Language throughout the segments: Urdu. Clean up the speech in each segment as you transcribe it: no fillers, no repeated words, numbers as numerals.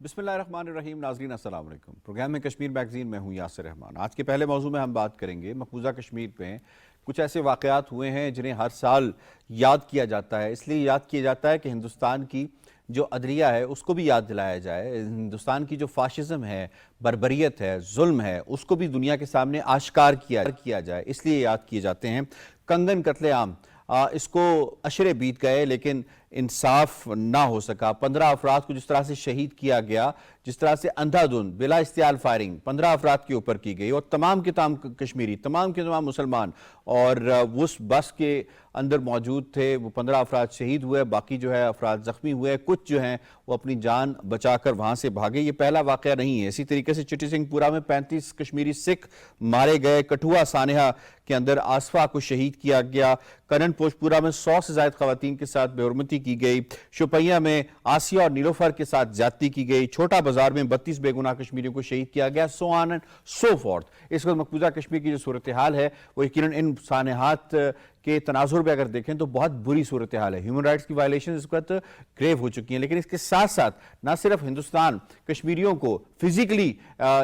بسم اللہ الرحمن الرحیم. ناظرین السلام علیکم. پروگرام میں کشمیر میگزین میں ہوں یاسر رحمان. آج کے پہلے موضوع میں ہم بات کریں گے مقبوضہ کشمیر پہ کچھ ایسے واقعات ہوئے ہیں جنہیں ہر سال یاد کیا جاتا ہے. اس لیے یاد کیا جاتا ہے کہ ہندوستان کی جو عدلیہ ہے اس کو بھی یاد دلایا جائے. ہندوستان کی جو فاشزم ہے، بربریت ہے، ظلم ہے، اس کو بھی دنیا کے سامنے آشکار کیا جائے. اس لیے یاد کیے جاتے ہیں. کنگن قتل عام، اس کو اشرے بیت گئے لیکن انصاف نہ ہو سکا. 15 افراد کو جس طرح سے شہید کیا گیا، جس طرح سے اندھا دھند بلا استعال فائرنگ 15 افراد کے اوپر کی گئی، اور تمام کے تمام کشمیری، تمام کے تمام مسلمان، اور اس بس کے اندر موجود تھے. وہ 15 افراد شہید ہوئے، باقی جو ہے افراد زخمی ہوئے. کچھ جو ہیں وہ اپنی جان بچا کر وہاں سے بھاگے. یہ پہلا واقعہ نہیں ہے. اسی طریقے سے چٹی سنگھ پورہ میں 35 کشمیری سکھ مارے گئے. کٹھوا سانحہ کے اندر آصفہ کو شہید کیا گیا. کنن پوش پورہ میں 100 سے زائد خواتین کے ساتھ بے حرمتی کی گئی. شوپیاں میں آسیہ اور نیلوفر کے ساتھ زیادتی کی گئی. چھوٹا بازار میں 32 بے گناہ کشمیریوں کو شہید کیا گیا. سو آن اینڈ سو فورتھ. اس وقت مقبوضہ کشمیر کی جو صورتحال ہے وہ یقیناً ان سانحات کے تناظر پہ اگر دیکھیں تو بہت بری صورتحال ہے. ہیومن رائٹس کی وائلیشن اس وقت گریو ہو چکی ہیں. لیکن اس کے ساتھ ساتھ نہ صرف ہندوستان کشمیریوں کو فزیکلی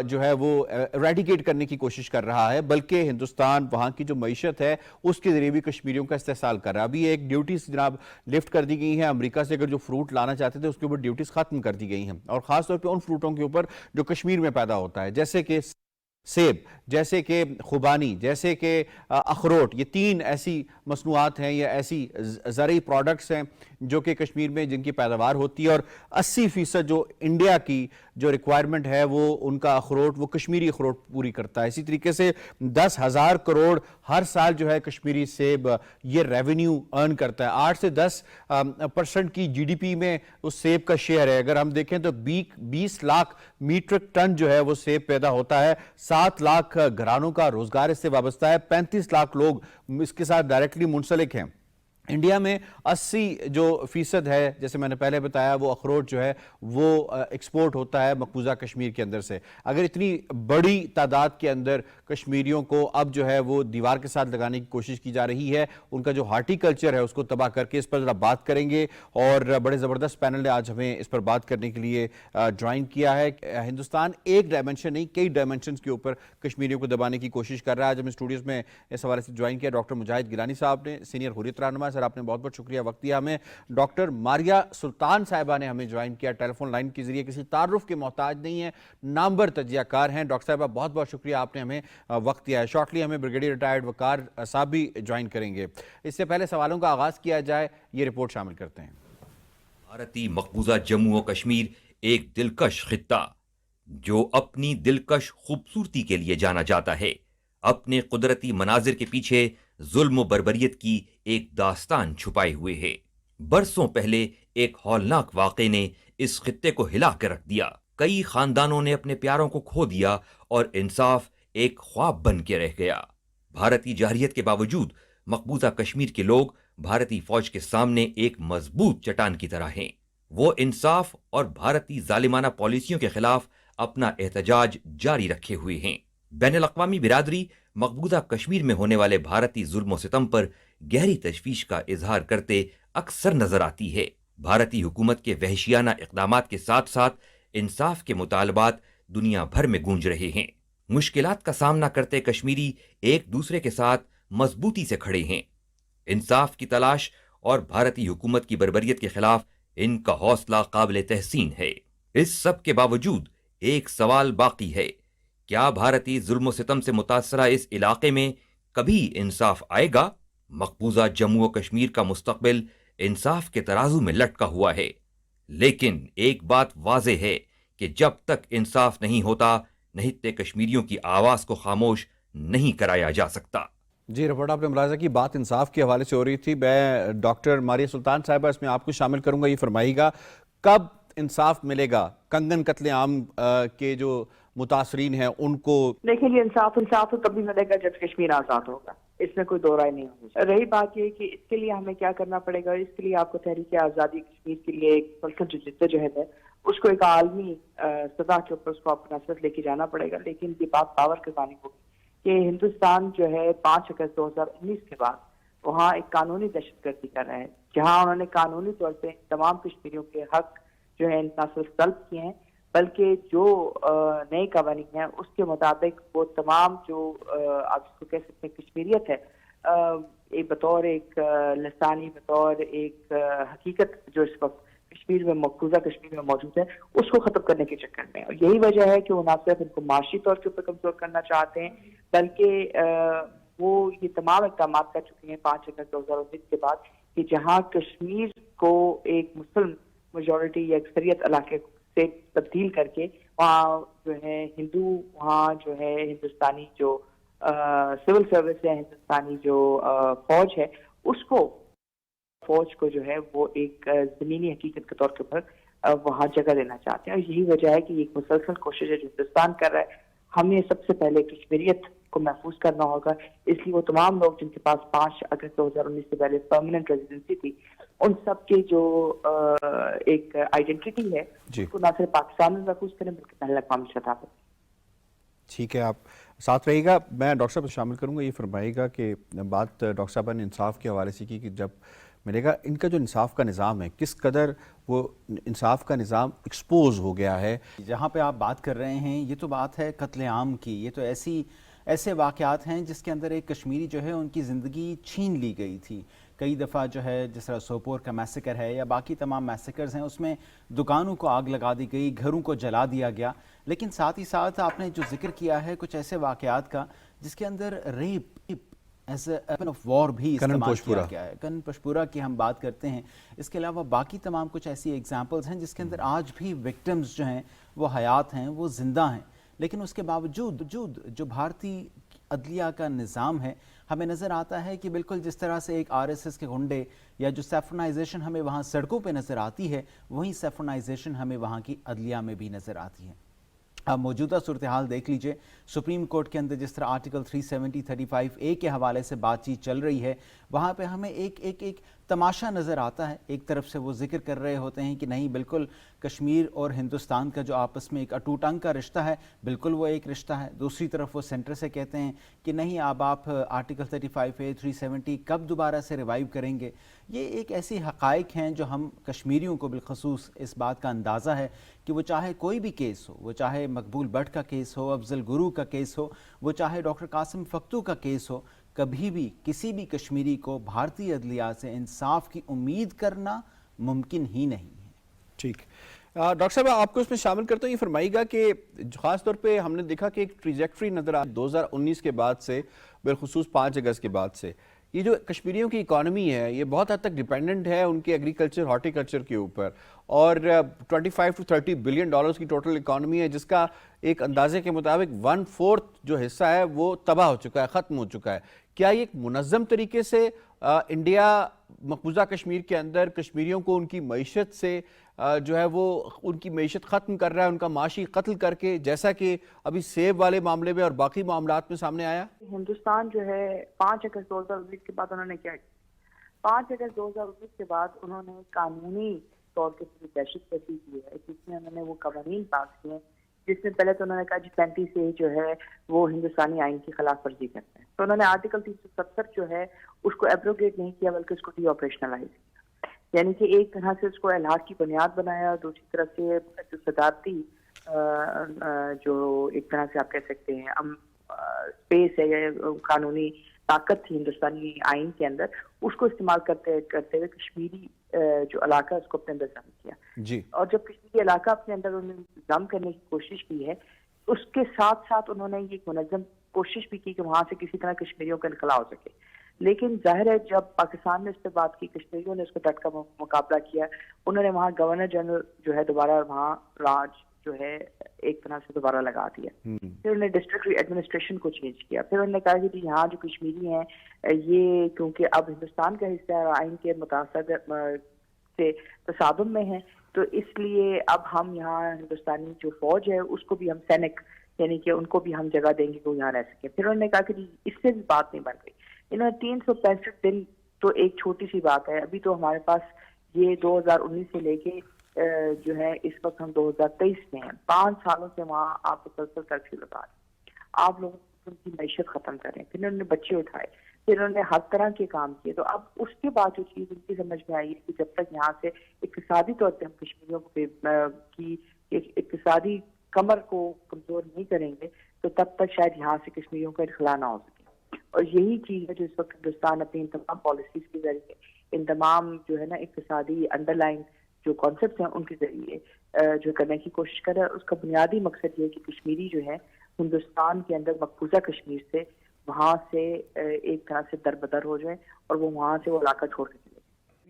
جو ہے وہ ایریڈیکیٹ کرنے کی کوشش کر رہا ہے، بلکہ ہندوستان وہاں کی جو معیشت ہے اس کے ذریعے بھی کشمیریوں کا استحصال کر رہا ہے. ابھی ایک ڈیوٹیز جناب لفٹ کر دی گئی ہیں. امریکہ سے اگر جو فروٹ لانا چاہتے تھے اس کے اوپر ڈیوٹیز ختم کر دی گئی ہیں، اور خاص طور پہ ان فروٹوں کے اوپر جو کشمیر میں پیدا ہوتا ہے، جیسے کہ سیب، جیسے کہ خوبانی، جیسے کہ اخروٹ. یہ 3 ایسی مصنوعات ہیں یا ایسی زرعی پروڈکٹس ہیں جو کہ کشمیر میں جن کی پیداوار ہوتی ہے، اور 80% جو انڈیا کی جو ریکوائرمنٹ ہے وہ ان کا اخروٹ، وہ کشمیری اخروٹ پوری کرتا ہے. اسی طریقے سے 10,000 کروڑ ہر سال جو ہے کشمیری سیب یہ ریونیو ارن کرتا ہے. 8 سے 10% کی جی ڈی پی میں اس سیب کا شیئر ہے. اگر ہم دیکھیں تو 20 لاکھ میٹرک ٹن جو ہے وہ سیب پیدا ہوتا ہے. 7 لاکھ گھرانوں کا روزگار اس سے وابستہ ہے. 35 لاکھ لوگ اس کے ساتھ ڈائریکٹلی منسلک ہیں. انڈیا میں 80% ہے، جیسے میں نے پہلے بتایا، وہ اخروٹ جو ہے وہ ایکسپورٹ ہوتا ہے مقبوضہ کشمیر کے اندر سے. اگر اتنی بڑی تعداد کے اندر کشمیریوں کو اب جو ہے وہ دیوار کے ساتھ لگانے کی کوشش کی جا رہی ہے، ان کا جو ہارٹی کلچر ہے اس کو تباہ کر کے، اس پر ذرا بات کریں گے. اور بڑے زبردست پینل نے آج ہمیں اس پر بات کرنے کے لیے جوائن کیا ہے. ہندوستان ایک ڈائمنشن نہیں، کئی ڈائمنشنز کے اوپر کشمیریوں کو دبانے کی کوشش کر رہا ہے. آج ہمیں اسٹوڈیوز میں اس حوالے سے جوائن کیا ڈاکٹر مجاہد گیلانی صاحب نے، سینئر حریت رہنما. سر آپ نے بہت بہت شکریہ وقت دیا ہمیں. ڈاکٹر ماریہ سلطان صاحبہ نے ہمیں جوائن کیا ٹیلی فون لائن کے ذریعے، کسی تعارف کے محتاج نہیں ہیں، نامور تجزیہ کار ہیں. ڈاکٹر صاحبہ بہت بہت شکریہ، آپ نے ہمیں وقت دیا ہے. شارٹلی ہمیں بریگیڈیئر ریٹائرڈ وقار صاحب بھی جوائن کریں گے. اس سے پہلے سوالوں کا آغاز کیا جائے، یہ رپورٹ شامل کرتے ہیں. بھارتی مقبوضہ جموں و کشمیر ایک دلکش خطہ جو اپنی دلکش خوبصورتی کے لیے جانا جاتا ہے، اپنے قدرتی مناظر کے پیچھے ظلم و بربریت کی ایک داستان چھپائے ہوئے ہے. برسوں پہلے ایک ہولناک واقعے نے اس خطے کو ہلا کر رکھ دیا. کئی خاندانوں نے اپنے پیاروں کو کھو دیا اور انصاف ایک خواب بن کے رہ گیا. بھارتی جارحیت کے باوجود مقبوضہ کشمیر کے لوگ بھارتی فوج کے سامنے ایک مضبوط چٹان کی طرح ہیں. وہ انصاف اور بھارتی ظالمانہ پالیسیوں کے خلاف اپنا احتجاج جاری رکھے ہوئے ہیں. بین الاقوامی برادری مقبوضہ کشمیر میں ہونے والے بھارتی ظلم و ستم پر گہری تشویش کا اظہار کرتے اکثر نظر آتی ہے. بھارتی حکومت کے وحشیانہ اقدامات کے ساتھ ساتھ انصاف کے مطالبات دنیا بھر میں گونج رہے ہیں. مشکلات کا سامنا کرتے کشمیری ایک دوسرے کے ساتھ مضبوطی سے کھڑے ہیں. انصاف کی تلاش اور بھارتی حکومت کی بربریت کے خلاف ان کا حوصلہ قابل تحسین ہے. اس سب کے باوجود ایک سوال باقی ہے: کیا بھارتی ظلم و ستم سے متاثرہ اس علاقے میں کبھی انصاف آئے گا؟ مقبوضہ جموں و کشمیر کا مستقبل انصاف کے ترازو میں لٹکا ہوا ہے. لیکن ایک بات واضح ہے کہ جب تک انصاف نہیں ہوتا، نہتے کشمیریوں کی آواز کو خاموش نہیں کرایا جا سکتا. جی، رپورٹ آپ نے ملاحظہ کی. بات انصاف کے حوالے سے ہو رہی تھی. میں ڈاکٹر ماریہ سلطان صاحبہ اس میں آپ کو شامل کروں گا. یہ فرمائیے گا کب انصاف ملے گا کنگن قتل عام کے جو متاثرین ہیں ان کو؟ دیکھیں جی، انصاف تو تبھی ملے گا جب کشمیر آزاد ہوگا، اس میں کوئی دو رائے نہیں ہوگی. رہی بات یہ کہ اس کے لیے ہمیں کیا کرنا پڑے گا، اس کے لیے آپ کو تحریک آزادی کشمیر کے لیے ایک مسلسل جدوجہد ہے، اس کو ایک عالمی سطح کے اوپر اس کو اپنا ساتھ لے کے جانا پڑے گا. لیکن یہ بات باور کرانی ہوگی کہ ہندوستان جو ہے 5 اگست 2019 کے بعد وہاں ایک قانونی دہشت گردی کر رہا ہے، جہاں انہوں نے قانونی طور پہ تمام کشمیریوں کے حق جو ہے نہ صرف طلب کیے ہیں بلکہ جو نئے قوانین ہیں اس کے مطابق وہ تمام جو آپ اس کو کہہ سکتے ہیں کشمیریت ہے، بطور ایک لسانی، بطور ایک حقیقت جو اس وقت کشمیر میں مقبوضہ کشمیر میں موجود ہے، اس کو ختم کرنے کے چکر میں، اور یہی وجہ ہے کہ وہ نہ صرف ان کو معاشی طور کے اوپر کمزور کرنا چاہتے ہیں، بلکہ وہ یہ تمام اقدامات کر چکے ہیں 5 اگست 2019 کے بعد کہ جہاں کشمیر کو ایک مسلم میجورٹی یا اکثریت علاقے سے تبدیل کر کے وہاں جو ہے ہندو، وہاں جو ہے ہندوستانی جو سول سروس ہے، ہندوستانی جو فوج ہے، اس کو فوج کو جو ہے وہ ایک زمینی حقیقت کے طور کے اوپر وہاں جگہ دینا چاہتے ہیں، اور یہی وجہ ہے کہ یہ ایک مسلسل کوشش ہے جو ہندوستان کر رہا ہے۔ ہمیں سب سے پہلے کشمیریت کو محفوظ کرنا ہوگا، اس لیے وہ تمام لوگ جن کے پاس 5 اگست 2019 سے پہلے پرماننٹ ریزیڈنسی تھی، ان سب کے جو ایک آئیڈینٹی ہے اس کو نہ صرف پاکستان میں محفوظ کریں بلکہ بین الاقوامی سطح پر۔ ٹھیک ہے، آپ ساتھ رہیے گا، میں ڈاکٹر صاحب شامل کروں گا۔ یہ فرمائیے گا کہ بات ڈاکٹر صاحب نے انصاف کے حوالے سے کی کہ جب ملے گا ان کا جو انصاف کا نظام ہے کس قدر وہ انصاف کا نظام ایکسپوز ہو گیا ہے۔ جہاں پہ آپ بات کر رہے ہیں یہ تو بات ہے قتل عام کی، یہ تو ایسے واقعات ہیں جس کے اندر ایک کشمیری جو ہے ان کی زندگی چھین لی گئی تھی۔ کئی دفعہ جو ہے جس طرح سوپور کا میسیکر ہے یا باقی تمام میسیکرز ہیں، اس میں دکانوں کو آگ لگا دی گئی، گھروں کو جلا دیا گیا، لیکن ساتھ ہی ساتھ آپ نے جو ذکر کیا ہے کچھ ایسے واقعات کا جس کے اندر rape as a weapon of war بھی استعمال کیا گیا ہے۔ کنن پشپورہ کی ہم بات کرتے ہیں، اس کے علاوہ باقی تمام کچھ ایسی ایگزامپلز ہیں جس کے اندر آج بھی وکٹمز جو ہیں وہ حیات ہیں، وہ زندہ ہیں، لیکن اس کے باوجود جو بھارتی عدلیہ کا نظام ہے ہمیں نظر آتا ہے کہ بالکل جس طرح سے ایک RSS کے گنڈے یا جو سیفرنائزیشن ہمیں وہاں سڑکوں پہ نظر آتی ہے، وہیں سیفرنائزیشن ہمیں وہاں کی عدلیہ میں بھی نظر آتی ہے۔ اب موجودہ صورتحال دیکھ لیجئے، سپریم کورٹ کے اندر جس طرح آرٹیکل 370 35A کے حوالے سے بات چیت چل رہی ہے، وہاں پہ ہمیں ایک تماشا نظر آتا ہے۔ ایک طرف سے وہ ذکر کر رہے ہوتے ہیں کہ نہیں، بالکل کشمیر اور ہندوستان کا جو آپس میں ایک اٹوٹ انگ کا رشتہ ہے، بالکل وہ ایک رشتہ ہے۔ دوسری طرف وہ سینٹر سے کہتے ہیں کہ نہیں، اب آپ آرٹیکل 35A 370 کب دوبارہ سے ریوائیو کریں گے۔ یہ ایک ایسی حقائق ہیں جو ہم کشمیریوں کو بالخصوص اس بات کا اندازہ ہے کہ وہ چاہے کوئی بھی کیس ہو، وہ چاہے مقبول بٹ کا کیس ہو، افضل گرو کا کیس ہو، وہ چاہے ڈاکٹر قاسم فختو کا کیس ہو، کبھی بھی کسی بھی کشمیری کو بھارتی عدلیہ سے انصاف کی امید کرنا ممکن ہی نہیں ہے۔ ٹھیک، ڈاکٹر صاحب آپ کو اس میں شامل کرتا ہوں۔ یہ فرمائیے گا کہ خاص طور پہ ہم نے دیکھا کہ ایک ٹریجیکٹری نظر آ 2019 کے بعد سے، بالخصوص 5 اگست کے بعد سے، یہ جو کشمیریوں کی اکانومی ہے یہ بہت حد تک ڈیپینڈنٹ ہے ان کے ایگریکلچر، ہارٹیکلچر کے اوپر، اور 25 to 30 بلین ڈالرز کی ٹوٹل اکانومی ہے، جس کا ایک اندازے کے مطابق 1/4 جو حصہ ہے وہ تباہ ہو چکا ہے، ختم ہو چکا ہے۔ کیا یہ ایک منظم طریقے سے انڈیا مقبوضہ کشمیر کے اندر کشمیریوں کو ان کی معیشت سے جو ہے وہ ان کی معیشت ختم کر رہا ہے، ان کا معاشی قتل کر کے، جیسا کہ ابھی سیب والے معاملے میں اور باقی معاملات میں سامنے آیا؟ ہندوستان جو ہے 5 اگست 2019 کے بعد انہوں نے کیا کیا؟ 5 اگست 2019 کے بعد انہوں نے قانونی طور کے دہشت گردی کی ہے، جس میں انہوں نے وہ قوانین پاس کیے، جس میں پہلے تو انہوں نے کہا جی 35A جو ہے وہ ہندوستانی آئین کی خلاف ورزی کرتے ہیں، تو انہوں نے آرٹیکل 370 جو ہے اس کو ایبروگیٹ نہیں کیا بلکہ اس کو ڈی آپریشنلائز کیا، یعنی کہ ایک طرح سے اس کو الحاق کی بنیاد بنایا، اور دوسری طرف سے جو صدارتی جو ایک طرح سے آپ کہہ سکتے ہیں اسپیس ہے، قانونی طاقت تھی ہندوستانی آئین کے اندر، اس کو استعمال کرتے ہوئے کشمیری جو علاقہ اس کو اپنے اندر ضم کیا جی۔ اور جب کشمیری علاقہ اپنے اندر انہوں نے ضم کرنے کی کوشش کی ہے، اس کے ساتھ ساتھ انہوں نے یہ منظم کوشش بھی کی کہ وہاں سے کسی طرح کشمیریوں کا انخلا ہو سکے، لیکن ظاہر ہے جب پاکستان نے اس پہ بات کی، کشمیریوں نے اس کو ڈٹ کا مقابلہ کیا، انہوں نے وہاں گورنر جنرل جو ہے دوبارہ وہاں راج جو ہے ایک طرح سے دوبارہ لگا دیا، پھر انہوں نے ڈسٹرکٹ ایڈمنسٹریشن کو چینج کیا، پھر انہوں نے کہا کہ یہاں جو کشمیری ہیں یہ کیونکہ اب ہندوستان کا حصہ ہے، آئین کے متاثر سے تصادم میں ہیں، تو اس لیے اب ہم یہاں ہندوستانی جو فوج ہے اس کو بھی ہم سینک یعنی کہ ان کو بھی ہم جگہ دیں گے کہ وہ یہاں رہ سکیں۔ پھر انہوں نے کہا کہ اس سے بھی بات نہیں بن رہی، انہوں نے 365 دن تو ایک چھوٹی سی بات ہے، ابھی تو ہمارے پاس یہ 2019 سے لے کے جو ہے اس وقت ہم 2023 میں ہیں، 5 سالوں سے وہاں آپ مسلسل کرفیو لگا رہے ہیں، آپ لوگوں ان کی معیشت ختم کریں، پھر انہوں نے بچے اٹھائے، پھر انہوں نے ہر طرح کے کام کیے، تو اب اس کے بعد جو چیز ان کی سمجھ میں آئی ہے کہ جب تک یہاں سے اقتصادی طور پہ ہم کشمیریوں کی کہ اقتصادی کمر کو کمزور نہیں کریں گے تو تب تک شاید یہاں سے کشمیریوں کا انخلا نہ ہو سکے. اور یہی چیز ہے جو اس وقت ہندوستان اپنی ان تمام پالیسیز کے ذریعے, ان تمام جو ہے نا اقتصادی انڈر لائن جو کانسیپٹس ہیں ان کے ذریعے جو کرنے کی کوشش کر رہا ہے. اس کا بنیادی مقصد یہ ہے کہ کشمیری جو ہے ہندوستان کے اندر مقبوضہ کشمیر سے وہاں سے ایک طرح سے دربدر ہو جائیں اور وہ وہاں سے وہ علاقہ چھوڑ کے چلے.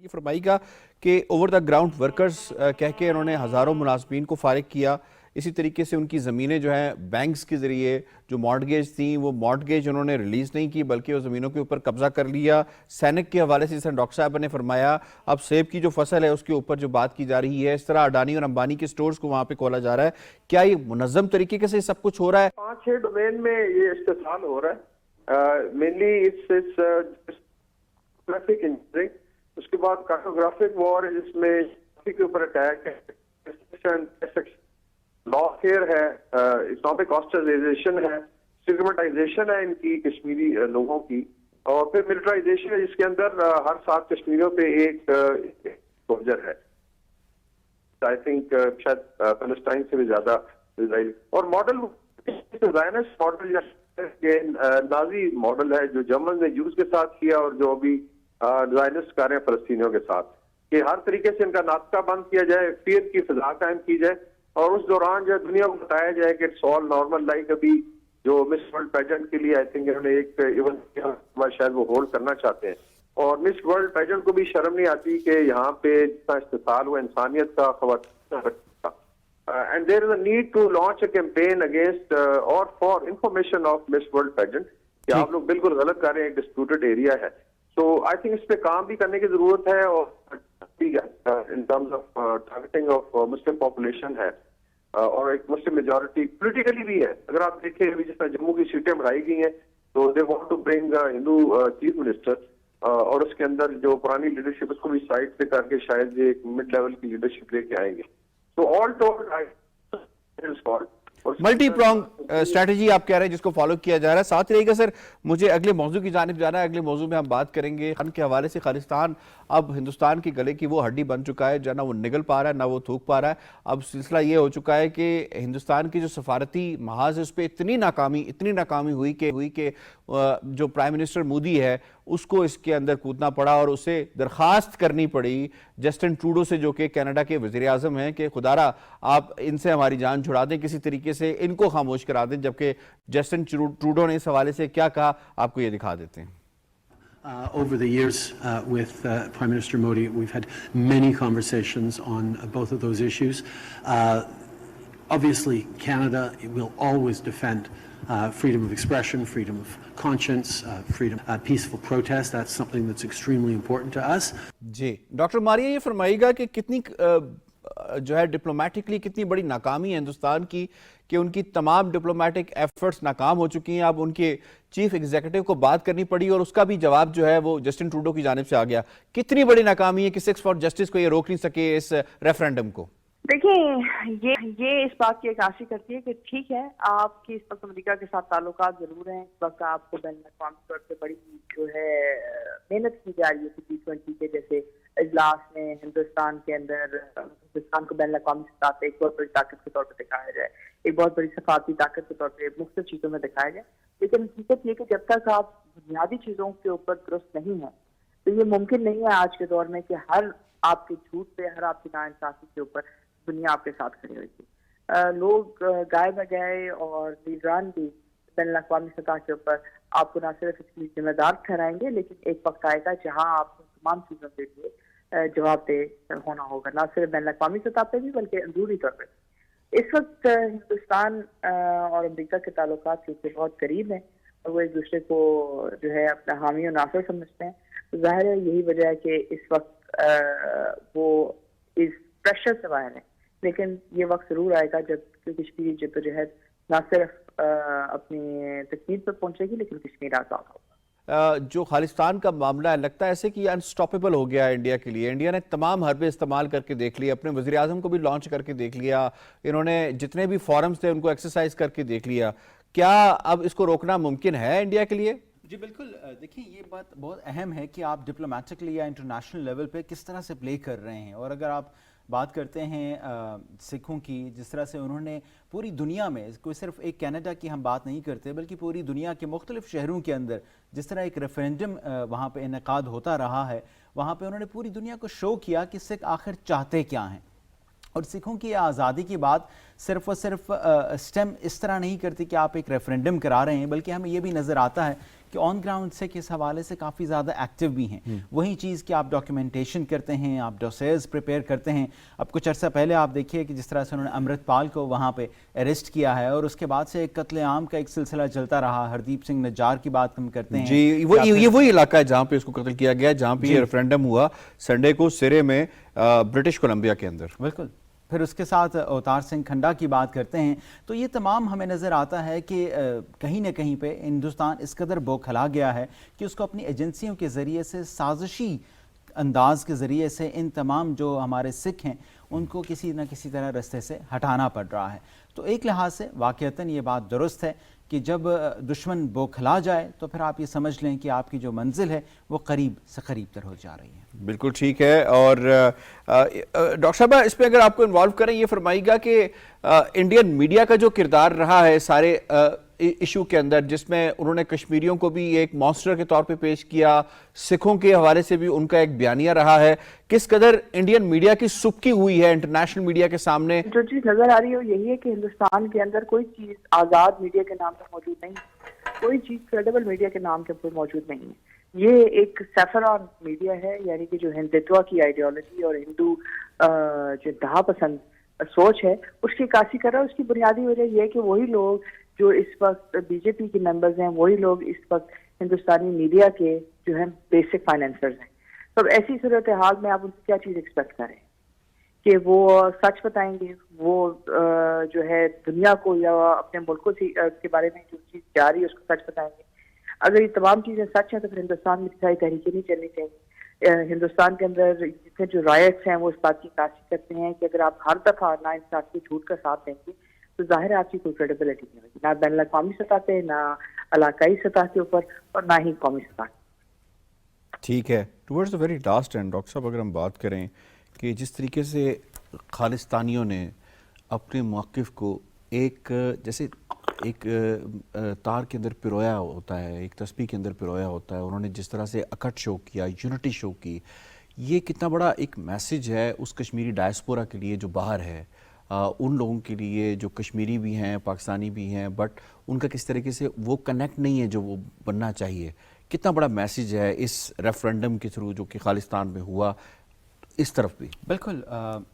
یہ فرمائی گا کہ اوور دا گراؤنڈ ورکرز کہہ کے انہوں نے ہزاروں ملازمین کو فارغ کیا. اسی طریقے سے ان کی زمینیں جو ہیں بینکس کے ذریعے جو مارٹگیج تھیں وہ مارٹگیج انہوں نے ریلیز نہیں کی بلکہ وہ زمینوں کے اوپر قبضہ کر لیا. سینک کے حوالے سے جس طرح ڈاکٹر صاحب نے فرمایا اب سیب کی جو فصل ہے اس کے اوپر جو بات کی جا رہی ہے, اس طرح اڈانی اور امبانی کے سٹورز کو وہاں پہ کھولا جا رہا ہے. کیا یہ منظم طریقے سے سب کچھ ہو رہا ہے؟ 5-6 ڈومین میں یہ استحصال ہو رہا ہے. مینلی ٹریفک انجینئرنگ, اس کے بعد کارٹوگرافک وار ہے جس میں کے اوپر اٹیک ہے, لا فیئر ہے, اکنامک آسٹرائزیشن ہے, سٹیگمیٹائزیشن ہے ان کی کشمیری لوگوں کی, اور پھر ملٹرائزیشن ہے جس کے اندر ہر 7 کشمیریوں پہ ایک سولجر ہے. آئی تھنک شاید فلسطین سے بھی زیادہ اسرائیل. اور ماڈل زائنسٹ ماڈل یا نازی ماڈل ہے جو جرمن نے یوز کے ساتھ کیا اور جو ابھی زائنسٹ کر رہے ہیں فلسطینیوں کے ساتھ, کہ ہر طریقے سے ان کا ناطقہ بند کیا جائے, فیئر کی فضا قائم کی جائے, اور اس دوران جو دنیا کو بتایا جائے کہ اٹس آل نارمل. لائک ابھی جو مس ورلڈ پیجنٹ کے لیے آئی تھنک انہوں نے ایک ایونٹ شاید وہ ہولڈ کرنا چاہتے ہیں, اور مس ورلڈ پیجنٹ کو بھی شرم نہیں آتی کہ یہاں پہ جتنا استحصال ہوا انسانیت کا خواتین. And there is a need to launch a campaign against اور for information of Miss World pageant کہ آپ لوگ بالکل غلط کر رہے ہیں, ایک ڈسپیوٹڈ ایریا ہے. سو آئی تھنک اس پہ کام بھی کرنے کی ضرورت ہے, اور in terms of targeting of Muslim population ہے, اور ایک مسلم میجورٹی پولیٹیکلی بھی ہے. اگر آپ دیکھیں ابھی جس طرح جموں کی سیٹیں بڑھائی گئی ہیں تو they want to bring Hindu chief minister, اور اس کے اندر جو پرانی لیڈرشپ اس کو بھی سائڈ سے کر کے شاید یہ ایک مڈ لیول کی لیڈرشپ لے کے آئیں گے. سو آل ٹولڈ ملٹی پرونگ اسٹریٹجی آپ کہہ رہے ہیں جس کو فالو کیا جا رہا ہے. ساتھ رہے گا سر, مجھے اگلے موضوع کی جانب جانا ہے. اگلے موضوع میں ہم بات کریں گے خان کے حوالے سے. خالصتان اب ہندوستان کے گلے کی وہ ہڈی بن چکا ہے, جو نہ وہ نگل پا رہا ہے نہ وہ تھوک پا رہا ہے. اب سلسلہ یہ ہو چکا ہے کہ ہندوستان کی جو سفارتی محاذ ہے اس پہ اتنی ناکامی ہوئی کہ جو پرائم منسٹر مودی ہے اس کو اس کے اندر کودنا پڑا, اور اسے درخواست کرنی پڑی جسٹن ٹروڈو سے جو کہ کینیڈا کے وزیر اعظم ہیں کہ خدارا آپ ان سے ہماری جان چھڑا دیں, کسی طریقے سے ان کو خاموش کرا دیں. جبکہ جسٹن ٹروڈو نے اس حوالے سے کیا کہا آپ کو یہ دکھا دیتے ہیں. Over the years with Prime Minister Modi, we've had many conversations on both of those issues. Obviously, Canada will always defend freedom of expression, freedom of conscience, freedom of peaceful protest. That's something that's extremely important to us. جی ڈاکٹر ماریہ, یہ فرمائیے گا کہ کتنی جو ہے ڈپلومیٹکلی کتنی بڑی ناکامی ہے ہندوستان کی کہ ان کی تمام ڈپلومیٹک ایفرٹس ناکام ہو چکی ہیں. اب ان کے چیف ایگزیکٹو کو بات کرنی پڑی اور اس کا بھی جواب جو ہے وہ جسٹن ٹروڈو کی جانب سے آ گیا. کتنی بڑی ناکامی ہے کہ 6 فار جسٹس کو یہ روک نہیں سکے اس ریفرینڈم کو. دیکھیں یہ اس بات کی عکاسی کرتی ہے کہ ٹھیک ہے آپ کی اس وقت امریکہ کے ساتھ تعلقات ضرور ہیں, اس وقت آپ کو بین الاقوامی طور پہ بڑی جو ہے محنت کی جا رہی ہے G20 کے جیسے اجلاس میں ہندوستان کے اندر ہندوستان کو بین الاقوامی سطح پہ ایک بہت بڑی طاقت کے طور پہ دکھایا جائے, ایک بہت بڑی سفارتی طاقت کے طور پہ مختلف چیزوں میں دکھایا جائے. لیکن حقیقت یہ کہ جب تک آپ بنیادی چیزوں کے اوپر درست نہیں ہیں تو یہ ممکن نہیں ہے آج کے دور میں کہ ہر آپ کے جھوٹ پہ, ہر آپ کی ناانصافی کے اوپر دنیا آپ کے ساتھ کھڑی ہوئی تھی. لوگ گائے بگائے اور لیڈران بھی بین الاقوامی سطح کے اوپر آپ کو نہ صرف اس کی ذمہ دار ٹھہرائیں گے, لیکن ایک وقت آئے گا جہاں آپ کو تمام چیزوں کے لیے جواب دہ ہونا ہوگا, نہ صرف بین الاقوامی سطح پہ بھی بلکہ اندرونی طور پہ. اس وقت ہندوستان اور امریکہ کے تعلقات کیونکہ بہت قریب ہیں اور وہ ایک دوسرے کو جو ہے اپنا حامی و ناصر سمجھتے ہیں, ظاہر ہے یہی وجہ ہے کہ اس وقت وہ اس پریشر سے باہر ہیں. لیکن یہ وقت ضرور آئے گا جب کشمیری جدوجہد نہ صرف اپنی تکمیل پر پہنچے گی لیکن کشمیر آزاد ہوگا. جو خالصتان کا معاملہ ہے لگتا ہے ایسے کہ یہ انسٹاپیبل ہو گیا ہے انڈیا کے لیے. انڈیا نے تمام حربے استعمال کر کے دیکھ لیا, اپنے وزیر اعظم کو بھی لانچ کر کے دیکھ لیا, انہوں نے جتنے بھی فورمز تھے ان کو ایکسرسائز کر کے دیکھ لیا. کیا اب اس کو روکنا ممکن ہے انڈیا کے لیے؟ جی بالکل. دیکھیں یہ بات بہت اہم ہے کہ آپ ڈپلومیٹکلی یا انٹرنیشنل لیول پہ کس طرح سے پلے کر رہے ہیں, اور اگر آپ بات کرتے ہیں سکھوں کی، جس طرح سے انہوں نے پوری دنیا میں، کوئی صرف ایک کینیڈا کی ہم بات نہیں کرتے بلکہ پوری دنیا کے مختلف شہروں کے اندر جس طرح ایک ریفرینڈم وہاں پہ انعقاد ہوتا رہا ہے، وہاں پہ انہوں نے پوری دنیا کو شو کیا کہ سکھ آخر چاہتے کیا ہیں. اور سکھوں کی آزادی کی بات صرف اور صرف اسٹیم اس طرح نہیں کرتی کہ آپ ایک ریفرینڈم کرا رہے ہیں، بلکہ ہمیں یہ بھی نظر آتا ہے کہ آن گراؤنڈ سکھ اس حوالے سے کافی زیادہ ایکٹیو بھی ہیں. وہی چیز کہ آپ ڈاکیومنٹیشن کرتے ہیں، آپ ڈوسیز پریپیئر کرتے ہیں. اب کچھ عرصہ پہلے آپ دیکھیے کہ جس طرح سے انہوں نے امرت پال کو وہاں پہ اریسٹ کیا ہے، اور اس کے بعد سے ایک قتل عام کا ایک سلسلہ چلتا رہا. ہردیپ سنگھ نجار کی بات ہم کرتے ہیں. جی یہ وہی علاقہ ہے جہاں پہ اس کو قتل کیا گیا، جہاں پہ یہ ریفرینڈم ہوا سنڈے کو سرے میں برٹش کولمبیا کے اندر. بالکل. پھر اس کے ساتھ اوتار سنگھ کھنڈا کی بات کرتے ہیں. تو یہ تمام ہمیں نظر آتا ہے کہ کہیں نہ کہیں پہ ہندوستان اس قدر بوکھلا گیا ہے کہ اس کو اپنی ایجنسیوں کے ذریعے سے، سازشی انداز کے ذریعے سے ان تمام جو ہمارے سکھ ہیں ان کو کسی نہ کسی طرح رستے سے ہٹانا پڑ رہا ہے. تو ایک لحاظ سے واقعتاً یہ بات درست ہے کہ جب دشمن بوکھلا جائے تو پھر آپ یہ سمجھ لیں کہ آپ کی جو منزل ہے وہ قریب سے قریب تر ہو جا رہی ہے. بالکل ٹھیک ہے. اور ڈاکٹر صاحبہ اس پہ اگر آپ کو انوالو کریں، یہ فرمائیے گا کہ انڈین میڈیا کا جو کردار رہا ہے سارے ایشو کے اندر، جس میں انہوں نے کشمیریوں کو بھی ایک مانسٹر کے طور پہ پیش کیا، سکھوں کے حوالے سے بھی ان کا ایک بیانیہ رہا ہے، کس قدر انڈین میڈیا کی سبکی ہوئی ہے انٹرنیشنل میڈیا کے سامنے؟ جو چیز نظر آ رہی ہے وہ یہی ہے کہ ہندوستان کے اندر کوئی چیز آزاد میڈیا کے نام پر موجود نہیں ہے، کوئی چیز کریڈیبل میڈیا کے نام کے اوپر موجود نہیں ہے. یہ ایک سیفران میڈیا ہے، یعنی کہ جو ہندوتوا کی آئیڈیالوجی اور ہندو جو دہا پسند سوچ ہے اس کی عکاسی کر رہا ہے. اس کی بنیادی وجہ یہ ہے کہ وہی لوگ جو اس وقت بی جے پی کے ممبرز ہیں، وہی لوگ اس وقت ہندوستانی میڈیا کے جو ہیں بیسک فائنینسرز ہیں. تو ایسی صورتحال میں آپ ان سے کیا چیز ایکسپیکٹ کریں کہ وہ سچ بتائیں گے، وہ جو ہے دنیا کو یا اپنے ملکوں سے کے بارے میں جو چیز جاری ہے اس کو سچ بتائیں گے؟ اگر یہ تمام چیزیں سچ ہیں تو پھر ہندوستان میں ساری تحریکیں نہیں چلنی چاہیے. ہندوستان کے اندر جتنے جو رائٹس ہیں وہ اس بات کی عکاسی کرتے ہیں کہ اگر آپ ہر دفعہ نا انصافی جھوٹ کا ساتھ دیں گے تو ظاہر ہے آپ کی کوئی کریڈیبلٹی نہیں ہوگی، نہ بین الاقوامی سطح پہ، نہ علاقائی سطح کے اوپر، اور نہ ہی قومی سطح. ٹھیک ہے. Towards the very last and doctor صاحب اگر ہم بات کریں کہ جس طریقے سے خالستانیوں نے اپنے موقف کو ایک جیسے ایک تار کے اندر پرویا ہوتا ہے، ایک تسبیح کے اندر پرویا ہوتا ہے، انہوں نے جس طرح سے اکٹ شو کیا، یونٹی شو کی، یہ کتنا بڑا ایک میسیج ہے اس کشمیری ڈائسپورا کے لیے جو باہر ہے، ان لوگوں کے لیے جو کشمیری بھی ہیں، پاکستانی بھی ہیں، بٹ ان کا کس طریقے سے وہ کنیکٹ نہیں ہے جو وہ بننا چاہیے. کتنا بڑا میسیج ہے اس ریفرینڈم کے تھرو جو کہ خالستان میں ہوا اس طرف بھی؟ بالکل.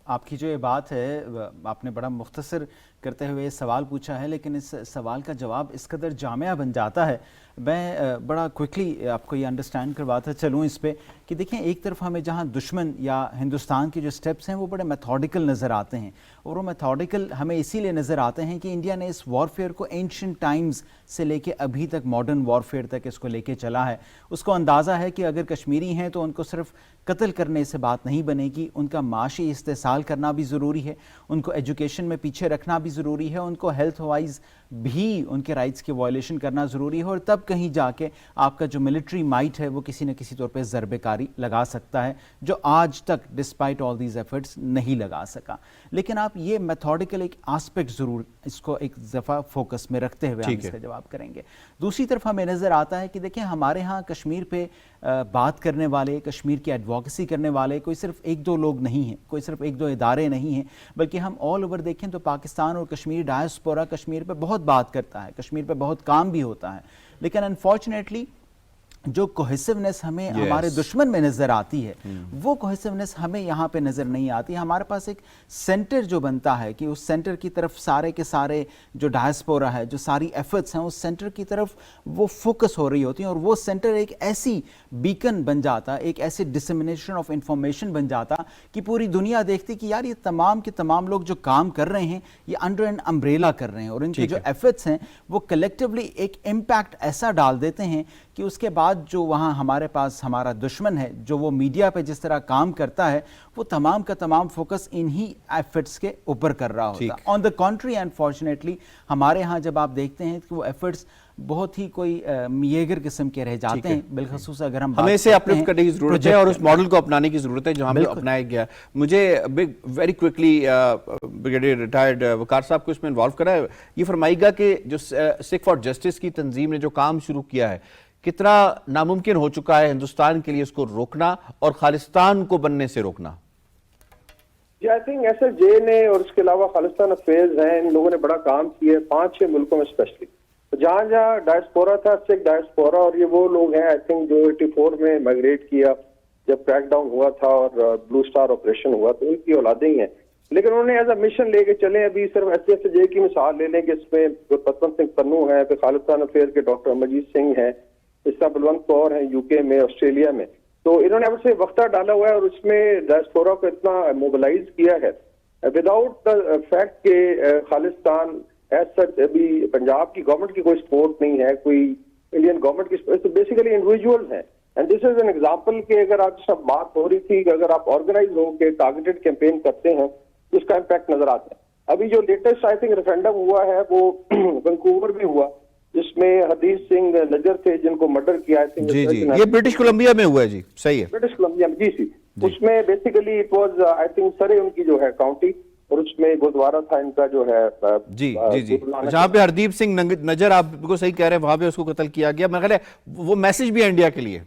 آپ کی جو یہ بات ہے آپ نے بڑا مختصر کرتے ہوئے یہ سوال پوچھا ہے، لیکن اس سوال کا جواب اس قدر جامع بن جاتا ہے. میں بڑا کوئکلی آپ کو یہ انڈرسٹینڈ کرواتا چلوں اس پہ کہ دیکھیں، ایک طرف ہمیں جہاں دشمن یا ہندوستان کے جو سٹیپس ہیں وہ بڑے میتھوڈیکل نظر آتے ہیں، اور وہ میتھوڈیکل ہمیں اسی لیے نظر آتے ہیں کہ انڈیا نے اس وارفیئر کو اینشنٹ ٹائمز سے لے کے ابھی تک ماڈرن وارفیئر تک اس کو لے کے چلا ہے. اس کو اندازہ ہے کہ اگر کشمیری ہیں تو ان کو صرف قتل کرنے سے بات نہیں بنے گی، ان کا معاشی استحصال کرنا بھی ضروری ہے، ان کو ایجوکیشن میں پیچھے رکھنا بھی ضروری ہے، ان کو ہیلتھ وائز بھی ان کے رائٹس کی وائلیشن کرنا ضروری ہے، اور تب کہیں جا کے آپ کا جو ملٹری مائٹ ہے وہ کسی نہ کسی طور پہ ضربے کاری لگا سکتا ہے، جو آج تک ڈسپائٹ آل دیز ایفرٹس نہیں لگا سکا. لیکن آپ یہ میتھوڈیکل ایک آسپیکٹ ضرور اس کو ایک دفعہ فوکس میں رکھتے ہوئے ہم اس کا جواب کریں گے. دوسری طرف ہمیں نظر آتا ہے کہ دیکھیں، ہمارے ہاں کشمیر پہ بات کرنے والے، کشمیر کی ایڈوکیسی کرنے والے کوئی صرف ایک دو لوگ نہیں ہیں، کوئی صرف ایک دو ادارے نہیں ہیں، بلکہ ہم آل اوور دیکھیں تو پاکستان اور کشمیر ڈائسپورا کشمیر پہ بہت بات کرتا ہے، کشمیر پہ بہت کام بھی ہوتا ہے. لیکن انفارچونیٹلی جو کوہیسونیس ہمیں ہمارے دشمن میں نظر آتی ہے، وہ کوہیسونیس ہمیں یہاں پہ نظر نہیں آتی. ہمارے پاس ایک سینٹر جو بنتا ہے کہ اس سینٹر کی طرف سارے کے سارے جو ڈائسپورا ہے، جو ساری ایفرٹس ہیں، اس سینٹر کی طرف وہ فوکس ہو رہی ہوتی ہیں، اور وہ سینٹر ایک ایسی بیکن بن جاتا، ایک ایسی ڈسمینیشن آف انفارمیشن بن جاتا کہ پوری دنیا دیکھتی کہ یار یہ تمام کے تمام لوگ جو کام کر رہے ہیں یہ انڈر این امبریلا کر رہے ہیں، اور ان کے جو ایفرٹس ہیں وہ کلیکٹیولی ایک امپیکٹ ایسا ڈال دیتے ہیں کہ کہ اس کے بعد جو وہاں ہمارے پاس ہمارا دشمن ہے جو وہ میڈیا پہ جس طرح کام کرتا ہے وہ تمام کا تمام فوکس انہی ایفرٹس کے اوپر کر رہا ہوتا ہے. آن دا کنٹری انفارچونیٹلی ہمارے ہاں جب آپ دیکھتے ہیں کہ وہ ایفرٹس بہت ہی کوئی میگر قسم کے رہ جاتے ہیں, بالخصوص اگر ہم ہمیں اسے اپلفٹ کرنے کی ضرورت ہے اور اس ماڈل کو اپنانے کی ضرورت ہے جہاں پہ اپنایا گیا. مجھے ویری کوئکلی بریگیڈیئر ریٹائرڈ وقار صاحب کو اس میں انوالو کرا ہے. یہ فرمائیے گا کہ جو سکھ فار جسٹس کی تنظیم نے جو کام شروع کیا ہے کتنا ناممکن ہو چکا ہے ہندوستان کے لیے اس کو روکنا اور خالصتان کو بننے سے روکنا؟ جی I think S S J نے اور اس کے علاوہ خالصتان افیئرز ہیں, ان لوگوں نے بڑا کام کیا ہے 5-6 ملکوں میں اسپیشلی. جہاں جہاں ڈائسپورا تھا, سکھ ڈائسپورا, اور یہ وہ لوگ ہیں آئی تھنک جو 84 میں مائگریٹ کیا جب کریک ڈاؤن ہوا تھا اور بلو سٹار آپریشن ہوا, تو ان کی اولادیں ہی ہیں. لیکن انہوں نے ایز اے مشن لے کے چلے. ابھی صرف ایس ایس جے کی مثال لے لیں کہ اس میں پتمن سنگھ پنو ہیں, پھر خالصتان افیئر کے ڈاکٹر امرجیت سنگھ ہیں, اس طرح بلونت کور ہیں یو کے میں, آسٹریلیا میں. تو انہوں نے اب سے وقتہ ڈالا ہوا ہے اور اس میں ڈائسپورا کو اتنا موبلائز کیا ہے وداؤٹ دا فیکٹ کہ خالصتان ایز سچ ابھی پنجاب کی گورنمنٹ کی کوئی سپورٹ نہیں ہے, کوئی انڈین گورنمنٹ کی, بیسیکلی انڈیویجول ہیں. And this is an example کہ اگر آپ سب بات ہو رہی تھی کہ اگر آپ آرگنائز ہو کے ٹارگیٹڈ کیمپین کرتے ہیں تو اس کا امپیکٹ نظر آتا ہے. ابھی جو لیٹسٹ آئی تھنک ریفرینڈم ہوا ہے وہ وینکوور میں ہوا, جس میں حدیث سنگھ نجر تھے جن کو مرڈر کیا. جی جی, یہ برٹش کولمبیا میں ہوا ہے. جی صحیح ہے, برٹش کولمبیا میں. جی سی, اس میں basically it was I think سرے ان کی جو ہے کاؤنٹی, اور اس میں گردوارہ تھا ان کا جو ہے. جی جی جی, جہاں پہ ہردیپ سنگھ نجر, آپ کو صحیح کہہ رہے ہیں, وہاں پہ اس کو قتل کیا گیا. میرے خیال ہے وہ میسج بھی ہے انڈیا کے لیے.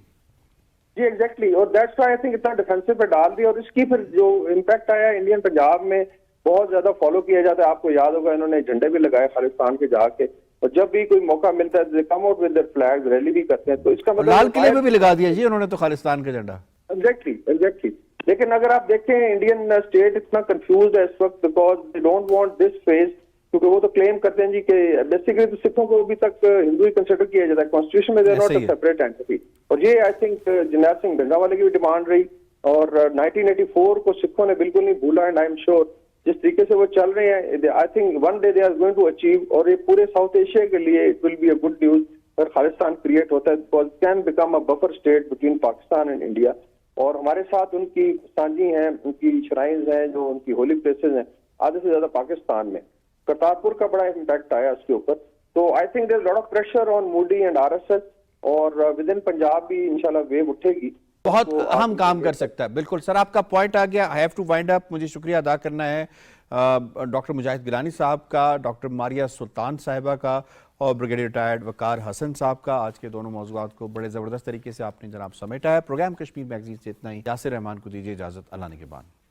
جی ایگزیکٹلی, اور دیٹس وائی آئی تھنک اتنا ڈیفینسو پہ ڈال دیا, اور اس کی پھر جو امپیکٹ آیا انڈین پنجاب میں بہت زیادہ فالو کیا جاتا ہے. آپ کو یاد ہوگا انہوں نے جھنڈے بھی لگائے خالصتان کے جا کے, اور جب بھی کوئی موقع ملتا ہے they come out with their flags, rally بھی کرتے ہیں. تو اس کا مطلب لال قلعے میں بھی لگا دیا جی انہوں نے تو خالصتان کا جھنڈا. ایگزیکٹلی. لیکن اگر آپ دیکھیں انڈین اسٹیٹ اتنا کنفیوزڈ ہے اس وقت because they don't want this phase, کیونکہ وہ تو کلیم کرتے ہیں جی کہ بیسیکلی تو سکھوں کو ابھی تک ہندو ہی کنسیڈر کیا جاتا ہے, کانسٹیٹیوشن میں they not a separate entity. اور یہ آئی تھنک جرنیل سنگھ بھنگا والے کی بھی ڈیمانڈ رہی, اور 1984 کو سکھوں نے بالکل نہیں بھولا. اینڈ آئی ایم شیور جس طریقے سے وہ چل رہے ہیں I think one day they are going to achieve, اور یہ پورے ساؤتھ ایشیا کے لیے it will be a good news اگر خالصتان کریٹ ہوتا ہے, because can become a buffer state between Pakistan and India. اور ہمارے ساتھ ان کی سانجی ہیں, ان کی شرائنز ہیں, جو ان کی ہولی پلیسز ہیں, آدھے سے زیادہ پاکستان میں. کرتارپور کا بڑا امپیکٹ آیا اس کے اوپر. تو I think there is lot of pressure on Modi and R S S, اور ود ان پنجاب بھی انشاءاللہ ویو اٹھے گی. بہت اہم کام کر سکتا ہے. بالکل سر, آپ کا پوائنٹ آ گیا. ہیو ٹو وائنڈ اپ. مجھے شکریہ ادا کرنا ہے ڈاکٹر مجاہد گیلانی صاحب کا, ڈاکٹر ماریہ سلطان صاحبہ کا, اور بریگیڈیئر ریٹائرڈ وقار حسن صاحب کا. آج کے دونوں موضوعات کو بڑے زبردست طریقے سے آپ نے جناب سمیٹا ہے. پروگرام کشمیر میگزین سے اتنا ہی. یاسر رحمان کو دیجیے اجازت. اللہ نگہبان.